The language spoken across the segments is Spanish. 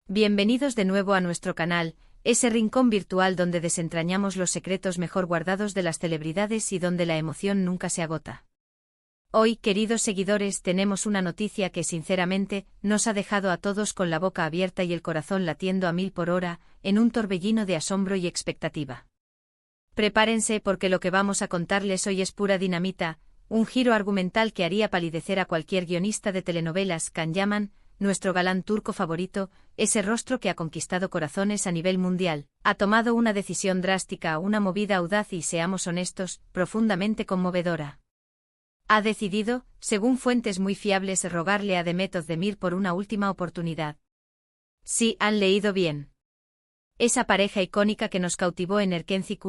Bienvenidos de nuevo a nuestro canal, ese rincón virtual donde desentrañamos los secretos mejor guardados de las celebridades y donde la emoción nunca se agota. Hoy, queridos seguidores, tenemos una noticia que sinceramente nos ha dejado a todos con la boca abierta y el corazón latiendo a 1000 por hora, en un torbellino de asombro y expectativa. Prepárense porque lo que vamos a contarles hoy es pura dinamita, un giro argumental que haría palidecer a cualquier guionista de telenovelas. Can Yaman, nuestro galán turco favorito, ese rostro que ha conquistado corazones a nivel mundial, ha tomado una decisión drástica, una movida audaz y, seamos honestos, profundamente conmovedora. Ha decidido, según fuentes muy fiables, rogarle a Demet Özdemir por una última oportunidad. Sí, han leído bien. Esa pareja icónica que nos cautivó en Erkenci,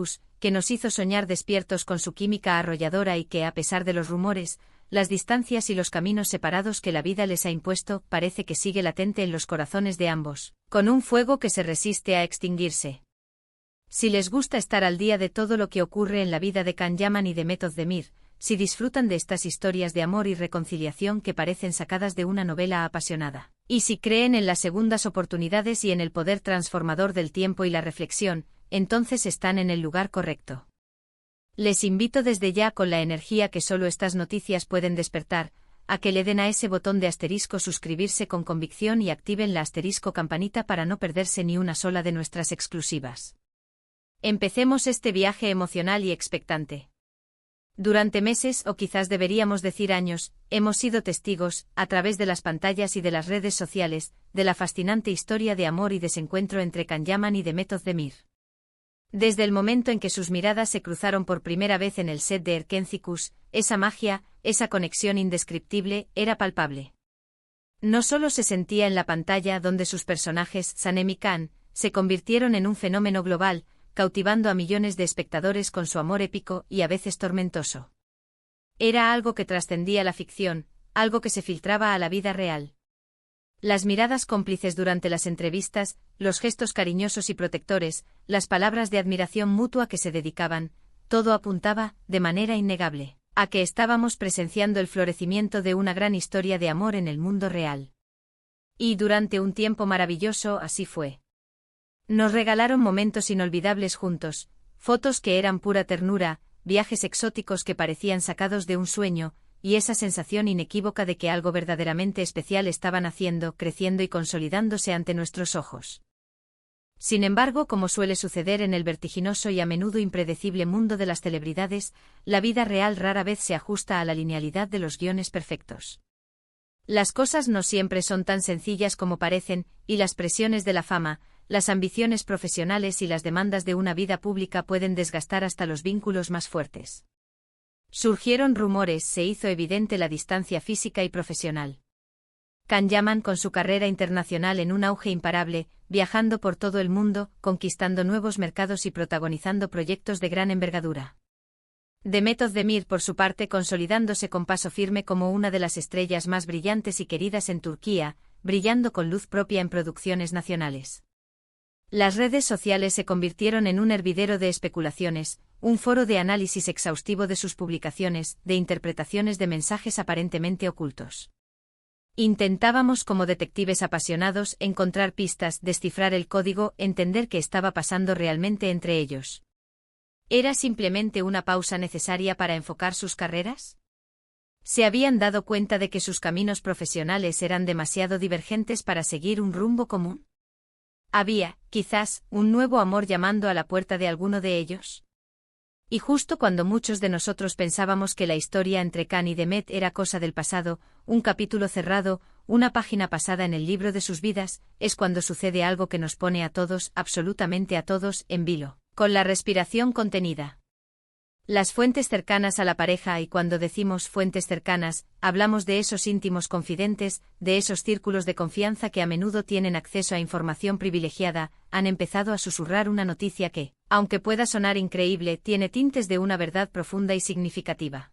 que nos hizo soñar despiertos con su química arrolladora y que, a pesar de los rumores, las distancias y los caminos separados que la vida les ha impuesto, parece que sigue latente en los corazones de ambos, con un fuego que se resiste a extinguirse. Si les gusta estar al día de todo lo que ocurre en la vida de Can Yaman y Demet Özdemir, si disfrutan de estas historias de amor y reconciliación que parecen sacadas de una novela apasionada, y si creen en las segundas oportunidades y en el poder transformador del tiempo y la reflexión, entonces están en el lugar correcto. Les invito desde ya, con la energía que solo estas noticias pueden despertar, a que le den a ese botón de asterisco suscribirse con convicción y activen la asterisco campanita para no perderse ni una sola de nuestras exclusivas. Empecemos este viaje emocional y expectante. Durante meses, o quizás deberíamos decir años, hemos sido testigos, a través de las pantallas y de las redes sociales, de la fascinante historia de amor y desencuentro entre Can Yaman y Demet Özdemir. Desde el momento en que sus miradas se cruzaron por primera vez en el set de Erkenci, esa magia, esa conexión indescriptible, era palpable. No solo se sentía en la pantalla donde sus personajes, Sanem y Can, se convirtieron en un fenómeno global, cautivando a millones de espectadores con su amor épico y a veces tormentoso. Era algo que trascendía la ficción, algo que se filtraba a la vida real. Las miradas cómplices durante las entrevistas, los gestos cariñosos y protectores, las palabras de admiración mutua que se dedicaban, todo apuntaba, de manera innegable, a que estábamos presenciando el florecimiento de una gran historia de amor en el mundo real. Y durante un tiempo maravilloso así fue. Nos regalaron momentos inolvidables juntos, fotos que eran pura ternura, viajes exóticos que parecían sacados de un sueño, y esa sensación inequívoca de que algo verdaderamente especial estaban haciendo, creciendo y consolidándose ante nuestros ojos. Sin embargo, como suele suceder en el vertiginoso y a menudo impredecible mundo de las celebridades, la vida real rara vez se ajusta a la linealidad de los guiones perfectos. Las cosas no siempre son tan sencillas como parecen, y las presiones de la fama, las ambiciones profesionales y las demandas de una vida pública pueden desgastar hasta los vínculos más fuertes. Surgieron rumores, se hizo evidente la distancia física y profesional. Can Yaman, con su carrera internacional en un auge imparable, viajando por todo el mundo, conquistando nuevos mercados y protagonizando proyectos de gran envergadura. Demet Özdemir, por su parte, consolidándose con paso firme como una de las estrellas más brillantes y queridas en Turquía, brillando con luz propia en producciones nacionales. Las redes sociales se convirtieron en un hervidero de especulaciones, un foro de análisis exhaustivo de sus publicaciones, de interpretaciones de mensajes aparentemente ocultos. Intentábamos, como detectives apasionados, encontrar pistas, descifrar el código, entender qué estaba pasando realmente entre ellos. ¿Era simplemente una pausa necesaria para enfocar sus carreras? ¿Se habían dado cuenta de que sus caminos profesionales eran demasiado divergentes para seguir un rumbo común? ¿Había, quizás, un nuevo amor llamando a la puerta de alguno de ellos? Y justo cuando muchos de nosotros pensábamos que la historia entre Can y Demet era cosa del pasado, un capítulo cerrado, una página pasada en el libro de sus vidas, es cuando sucede algo que nos pone a todos, absolutamente a todos, en vilo, con la respiración contenida. Las fuentes cercanas a la pareja, y cuando decimos fuentes cercanas, hablamos de esos íntimos confidentes, de esos círculos de confianza que a menudo tienen acceso a información privilegiada, han empezado a susurrar una noticia que, aunque pueda sonar increíble, tiene tintes de una verdad profunda y significativa.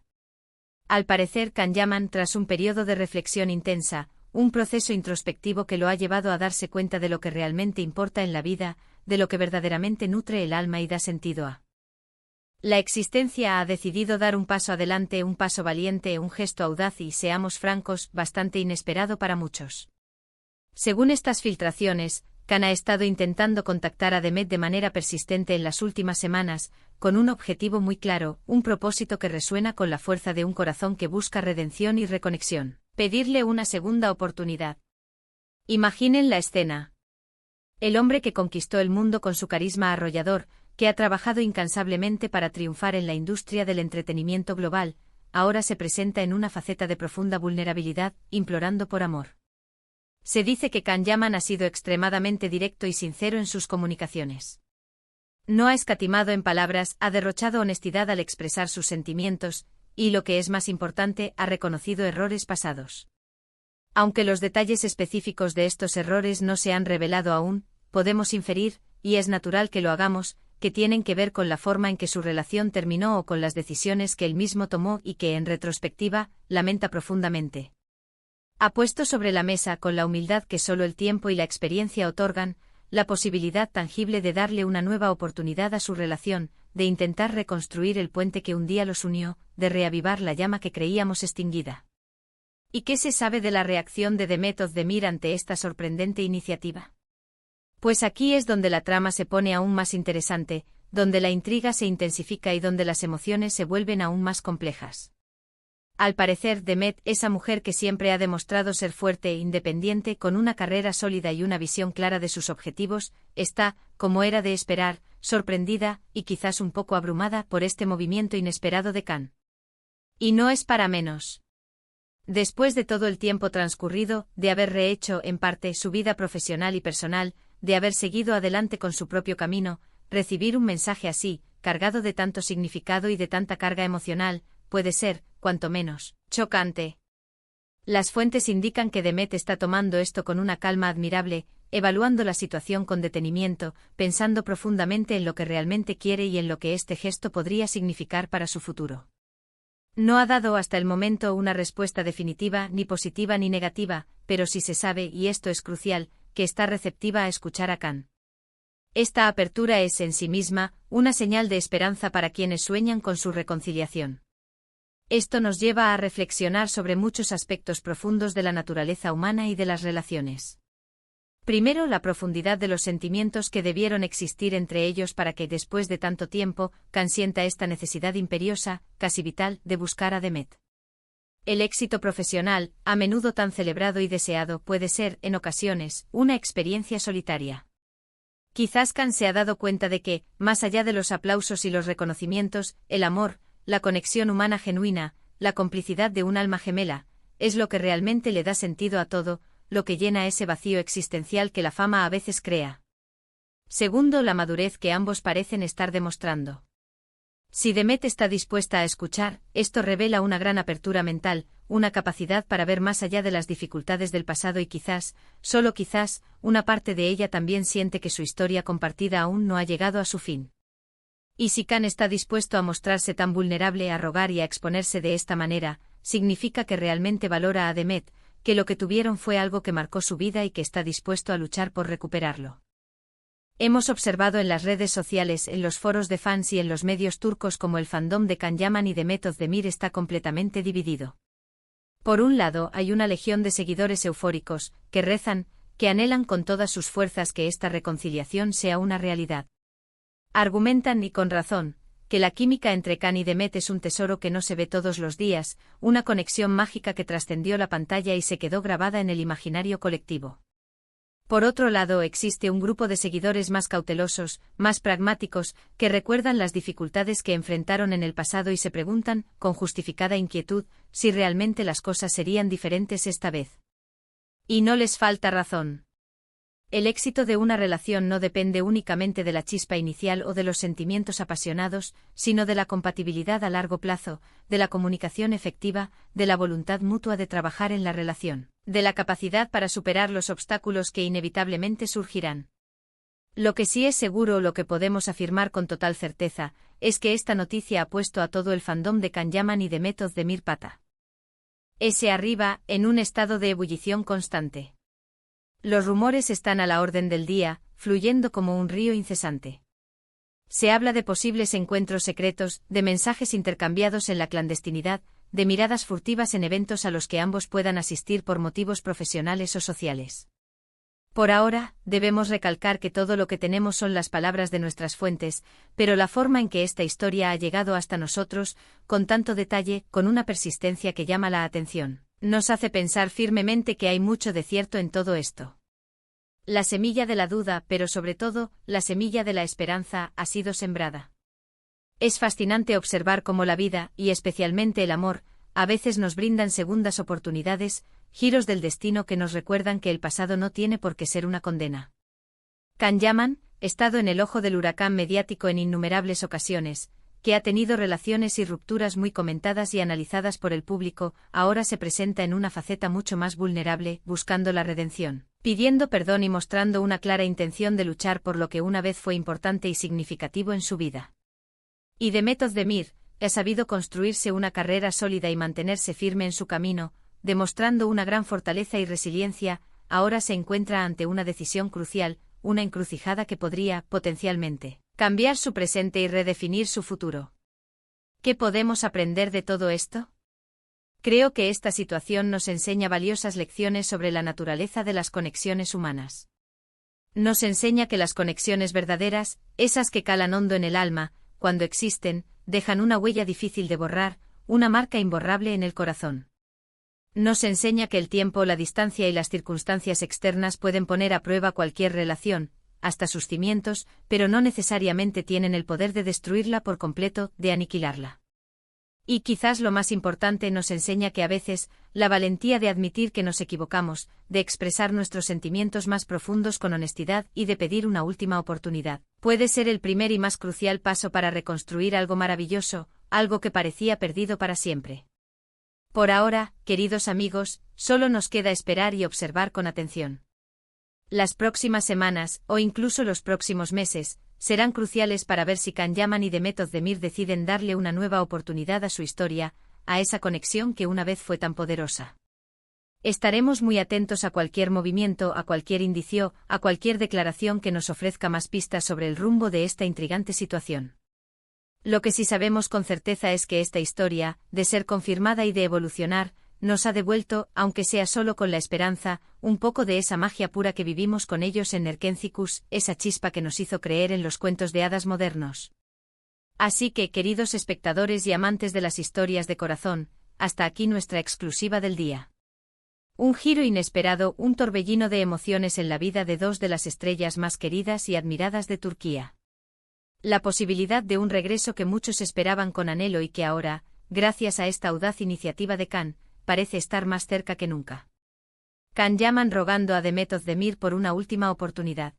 Al parecer, Can Yaman, tras un periodo de reflexión intensa, un proceso introspectivo que lo ha llevado a darse cuenta de lo que realmente importa en la vida, de lo que verdaderamente nutre el alma y da sentido a la existencia, ha decidido dar un paso adelante, un paso valiente, un gesto audaz y, seamos francos, bastante inesperado para muchos. Según estas filtraciones, Khan ha estado intentando contactar a Demet de manera persistente en las últimas semanas, con un objetivo muy claro, un propósito que resuena con la fuerza de un corazón que busca redención y reconexión. Pedirle una segunda oportunidad. Imaginen la escena. El hombre que conquistó el mundo con su carisma arrollador, que ha trabajado incansablemente para triunfar en la industria del entretenimiento global, ahora se presenta en una faceta de profunda vulnerabilidad, implorando por amor. Se dice que Khan Yaman ha sido extremadamente directo y sincero en sus comunicaciones. No ha escatimado en palabras, ha derrochado honestidad al expresar sus sentimientos, y lo que es más importante, ha reconocido errores pasados. Aunque los detalles específicos de estos errores no se han revelado aún, podemos inferir, y es natural que lo hagamos, que tienen que ver con la forma en que su relación terminó o con las decisiones que él mismo tomó y que, en retrospectiva, lamenta profundamente. Ha puesto sobre la mesa, con la humildad que solo el tiempo y la experiencia otorgan, la posibilidad tangible de darle una nueva oportunidad a su relación, de intentar reconstruir el puente que un día los unió, de reavivar la llama que creíamos extinguida. ¿Y qué se sabe de la reacción de Demet Özdemir ante esta sorprendente iniciativa? Pues aquí es donde la trama se pone aún más interesante, donde la intriga se intensifica y donde las emociones se vuelven aún más complejas. Al parecer, Demet, esa mujer que siempre ha demostrado ser fuerte e independiente con una carrera sólida y una visión clara de sus objetivos, está, como era de esperar, sorprendida, y quizás un poco abrumada por este movimiento inesperado de Khan. Y no es para menos. Después de todo el tiempo transcurrido, de haber rehecho, en parte, su vida profesional y personal, de haber seguido adelante con su propio camino, recibir un mensaje así, cargado de tanto significado y de tanta carga emocional, puede ser, cuanto menos, chocante. Las fuentes indican que Demet está tomando esto con una calma admirable, evaluando la situación con detenimiento, pensando profundamente en lo que realmente quiere y en lo que este gesto podría significar para su futuro. No ha dado hasta el momento una respuesta definitiva, ni positiva ni negativa, pero sí se sabe, y esto es crucial, que está receptiva a escuchar a Khan. Esta apertura es, en sí misma, una señal de esperanza para quienes sueñan con su reconciliación. Esto nos lleva a reflexionar sobre muchos aspectos profundos de la naturaleza humana y de las relaciones. Primero, la profundidad de los sentimientos que debieron existir entre ellos para que, después de tanto tiempo, Khan sienta esta necesidad imperiosa, casi vital, de buscar a Demet. El éxito profesional, a menudo tan celebrado y deseado, puede ser, en ocasiones, una experiencia solitaria. Quizás Khan se ha dado cuenta de que, más allá de los aplausos y los reconocimientos, el amor, la conexión humana genuina, la complicidad de un alma gemela, es lo que realmente le da sentido a todo, lo que llena ese vacío existencial que la fama a veces crea. Segundo, la madurez que ambos parecen estar demostrando. Si Demet está dispuesta a escuchar, esto revela una gran apertura mental, una capacidad para ver más allá de las dificultades del pasado y quizás, solo quizás, una parte de ella también siente que su historia compartida aún no ha llegado a su fin. Y si Khan está dispuesto a mostrarse tan vulnerable, a rogar y a exponerse de esta manera, significa que realmente valora a Demet, que lo que tuvieron fue algo que marcó su vida y que está dispuesto a luchar por recuperarlo. Hemos observado en las redes sociales, en los foros de fans y en los medios turcos como el fandom de Khan Yaman y Demet Özdemir está completamente dividido. Por un lado, hay una legión de seguidores eufóricos, que rezan, que anhelan con todas sus fuerzas que esta reconciliación sea una realidad. Argumentan, y con razón, que la química entre Khan y Demet es un tesoro que no se ve todos los días, una conexión mágica que trascendió la pantalla y se quedó grabada en el imaginario colectivo. Por otro lado, existe un grupo de seguidores más cautelosos, más pragmáticos, que recuerdan las dificultades que enfrentaron en el pasado y se preguntan, con justificada inquietud, si realmente las cosas serían diferentes esta vez. Y no les falta razón. El éxito de una relación no depende únicamente de la chispa inicial o de los sentimientos apasionados, sino de la compatibilidad a largo plazo, de la comunicación efectiva, de la voluntad mutua de trabajar en la relación, de la capacidad para superar los obstáculos que inevitablemente surgirán. Lo que sí es seguro, lo que podemos afirmar con total certeza, es que esta noticia ha puesto a todo el fandom de Khan Yaman y Demet Özdemir pata arriba, en un estado de ebullición constante. Los rumores están a la orden del día, fluyendo como un río incesante. Se habla de posibles encuentros secretos, de mensajes intercambiados en la clandestinidad, de miradas furtivas en eventos a los que ambos puedan asistir por motivos profesionales o sociales. Por ahora, debemos recalcar que todo lo que tenemos son las palabras de nuestras fuentes, pero la forma en que esta historia ha llegado hasta nosotros, con tanto detalle, con una persistencia que llama la atención, nos hace pensar firmemente que hay mucho de cierto en todo esto. La semilla de la duda, pero sobre todo, la semilla de la esperanza, ha sido sembrada. Es fascinante observar cómo la vida, y especialmente el amor, a veces nos brindan segundas oportunidades, giros del destino que nos recuerdan que el pasado no tiene por qué ser una condena. Can Yaman, estado en el ojo del huracán mediático en innumerables ocasiones, que ha tenido relaciones y rupturas muy comentadas y analizadas por el público, ahora se presenta en una faceta mucho más vulnerable, buscando la redención, pidiendo perdón y mostrando una clara intención de luchar por lo que una vez fue importante y significativo en su vida. Y Demet Özdemir ha sabido construirse una carrera sólida y mantenerse firme en su camino, demostrando una gran fortaleza y resiliencia. Ahora se encuentra ante una decisión crucial, una encrucijada que podría, potencialmente, cambiar su presente y redefinir su futuro. ¿Qué podemos aprender de todo esto? Creo que esta situación nos enseña valiosas lecciones sobre la naturaleza de las conexiones humanas. Nos enseña que las conexiones verdaderas, esas que calan hondo en el alma, cuando existen, dejan una huella difícil de borrar, una marca imborrable en el corazón. Nos enseña que el tiempo, la distancia y las circunstancias externas pueden poner a prueba cualquier relación, hasta sus cimientos, pero no necesariamente tienen el poder de destruirla por completo, de aniquilarla. Y quizás lo más importante, nos enseña que a veces, la valentía de admitir que nos equivocamos, de expresar nuestros sentimientos más profundos con honestidad y de pedir una última oportunidad, puede ser el primer y más crucial paso para reconstruir algo maravilloso, algo que parecía perdido para siempre. Por ahora, queridos amigos, solo nos queda esperar y observar con atención. Las próximas semanas, o incluso los próximos meses, serán cruciales para ver si Can Yaman y Demet Özdemir deciden darle una nueva oportunidad a su historia, a esa conexión que una vez fue tan poderosa. Estaremos muy atentos a cualquier movimiento, a cualquier indicio, a cualquier declaración que nos ofrezca más pistas sobre el rumbo de esta intrigante situación. Lo que sí sabemos con certeza es que esta historia, de ser confirmada y de evolucionar, nos ha devuelto, aunque sea solo con la esperanza, un poco de esa magia pura que vivimos con ellos en Nerkencicus, esa chispa que nos hizo creer en los cuentos de hadas modernos. Así que, queridos espectadores y amantes de las historias de corazón, hasta aquí nuestra exclusiva del día. Un giro inesperado, un torbellino de emociones en la vida de dos de las estrellas más queridas y admiradas de Turquía. La posibilidad de un regreso que muchos esperaban con anhelo y que ahora, gracias a esta audaz iniciativa de Can, parece estar más cerca que nunca. Can Yaman rogando a Demet Özdemir por una última oportunidad.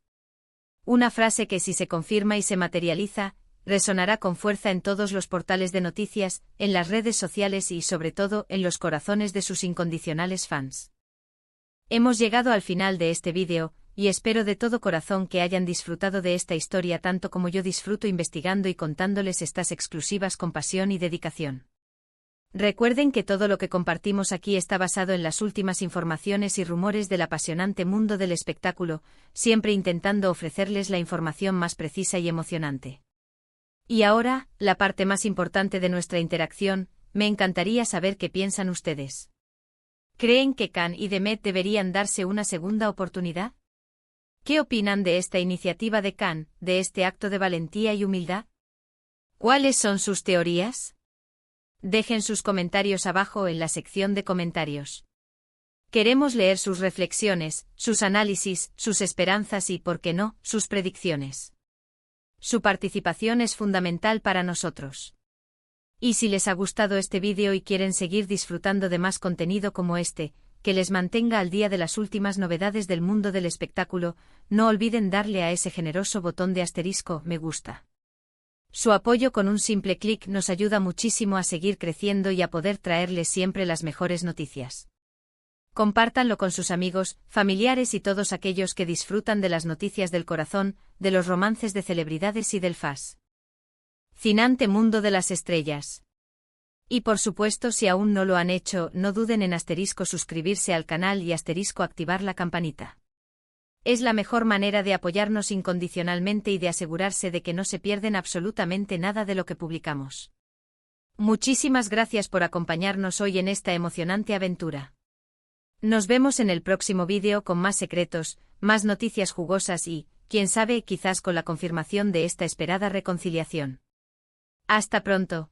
Una frase que, si se confirma y se materializa, resonará con fuerza en todos los portales de noticias, en las redes sociales y, sobre todo, en los corazones de sus incondicionales fans. Hemos llegado al final de este vídeo, y espero de todo corazón que hayan disfrutado de esta historia tanto como yo disfruto investigando y contándoles estas exclusivas con pasión y dedicación. Recuerden que todo lo que compartimos aquí está basado en las últimas informaciones y rumores del apasionante mundo del espectáculo, siempre intentando ofrecerles la información más precisa y emocionante. Y ahora, la parte más importante de nuestra interacción, me encantaría saber qué piensan ustedes. ¿Creen que Can y Demet deberían darse una segunda oportunidad? ¿Qué opinan de esta iniciativa de Can, de este acto de valentía y humildad? ¿Cuáles son sus teorías? Dejen sus comentarios abajo en la sección de comentarios. Queremos leer sus reflexiones, sus análisis, sus esperanzas y, por qué no, sus predicciones. Su participación es fundamental para nosotros. Y si les ha gustado este vídeo y quieren seguir disfrutando de más contenido como este, que les mantenga al día de las últimas novedades del mundo del espectáculo, no olviden darle a ese generoso botón de asterisco, me gusta. Su apoyo con un simple clic nos ayuda muchísimo a seguir creciendo y a poder traerles siempre las mejores noticias. Compártanlo con sus amigos, familiares y todos aquellos que disfrutan de las noticias del corazón, de los romances de celebridades y del fascinante mundo de las estrellas. Y por supuesto, si aún no lo han hecho, no duden en asterisco suscribirse al canal y asterisco activar la campanita. Es la mejor manera de apoyarnos incondicionalmente y de asegurarse de que no se pierden absolutamente nada de lo que publicamos. Muchísimas gracias por acompañarnos hoy en esta emocionante aventura. Nos vemos en el próximo vídeo con más secretos, más noticias jugosas y, quién sabe, quizás con la confirmación de esta esperada reconciliación. Hasta pronto.